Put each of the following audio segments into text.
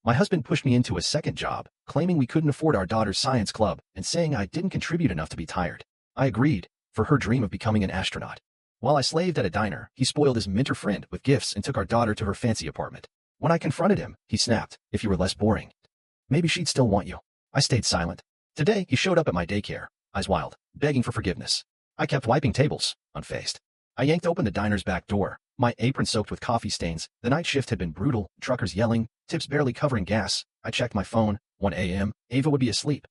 My husband pushed me into a second job, claiming we couldn't afford our daughter's science club and saying I didn't contribute enough to be tired. I agreed, for her dream of becoming an astronaut. While I slaved at a diner, he spoiled his mentor friend with gifts and took our daughter to her fancy apartment. When I confronted him, he snapped, "If you were less boring, maybe she'd still want you." I stayed silent. Today, he showed up at my daycare, eyes wild, begging for forgiveness. I kept wiping tables, unfazed. I yanked open the diner's back door, my apron soaked with coffee stains. The night shift had been brutal, truckers yelling, tips barely covering gas. I checked my phone, 1 a.m., Ava would be asleep.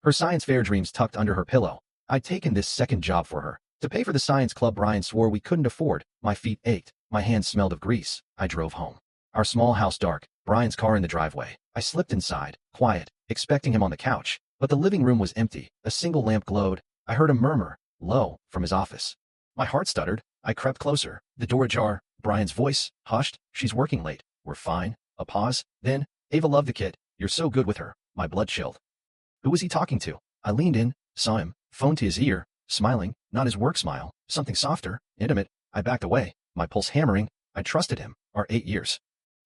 Her science fair dreams tucked under her pillow. I'd taken this second job for her, to pay for the science club Brian swore we couldn't afford. My feet ached, my hands smelled of grease. I drove home. Our small house dark, Brian's car in the driveway. I slipped inside, quiet, expecting him on the couch, but the living room was empty. A single lamp glowed. I heard him murmur, low, from his office. My heart stuttered. I crept closer, the door ajar. Brian's voice, hushed, "She's working late. We're fine." A pause, then, "Ava loved the kid. You're so good with her." My blood chilled. Who was he talking to? I leaned in, saw him, phone to his ear, smiling, not his work smile, something softer, intimate. I backed away, my pulse hammering. I trusted him, our 8 years.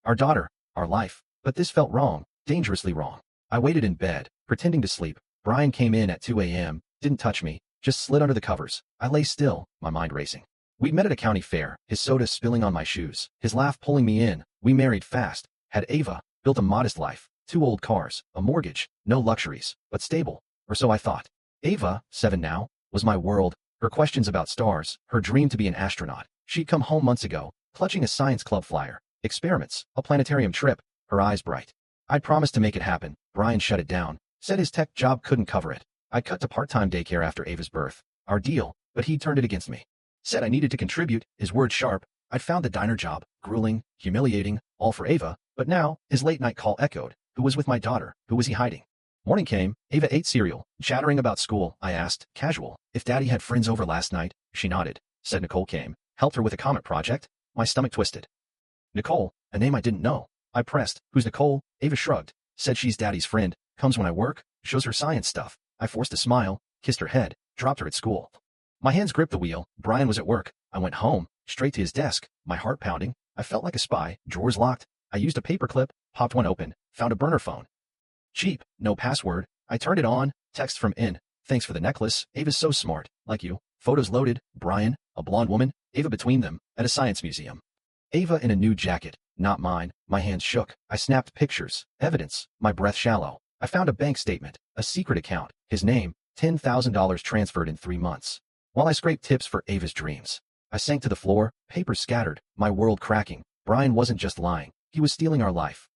Our daughter, our life. But this felt wrong, dangerously wrong. I waited in bed, pretending to sleep. Brian came in at 2 a.m., didn't touch me, just slid under the covers. I lay still, my mind racing. We'd met at a county fair, his soda spilling on my shoes, his laugh pulling me in. We married fast, had Ava, built a modest life, 2 old cars, a mortgage, no luxuries, but stable, or so I thought. Ava, 7 now, was my world, her questions about stars, her dream to be an astronaut. She'd come home months ago, clutching a science club flyer, experiments, a planetarium trip, her eyes bright. I'd promised to make it happen. Brian shut it down, said his tech job couldn't cover it. I'd cut to part-time daycare after Ava's birth. Our deal, but he turned it against me. Said I needed to contribute, his words sharp. I'd found the diner job, grueling, humiliating, all for Ava, but now, his late-night call echoed. Who was with my daughter? Who was he hiding? Morning came, Ava ate cereal, chattering about school. I asked, casual, if Daddy had friends over last night. She nodded. Said Nicole came, helped her with a comet project. My stomach twisted. Nicole, a name I didn't know. I pressed, who's Nicole? Ava shrugged, said she's Daddy's friend, comes when I work, shows her science stuff. I forced a smile, kissed her head, dropped her at school. My hands gripped the wheel. Brian was at work. I went home, straight to his desk, my heart pounding. I felt like a spy, drawers locked. I used a paperclip, popped one open, found a burner phone. Cheap, no password. I turned it on, text from in. Thanks for the necklace. Ava's so smart, like you. Photos loaded. Brian, a blonde woman, Ava between them, at a science museum. Ava in a new jacket, not mine. My hands shook. I snapped pictures, evidence, my breath shallow. I found a bank statement, a secret account, his name, $10,000 transferred in 3 months. While I scraped tips for Ava's dreams, I sank to the floor, papers scattered, my world cracking. Brian wasn't just lying. He was stealing our life.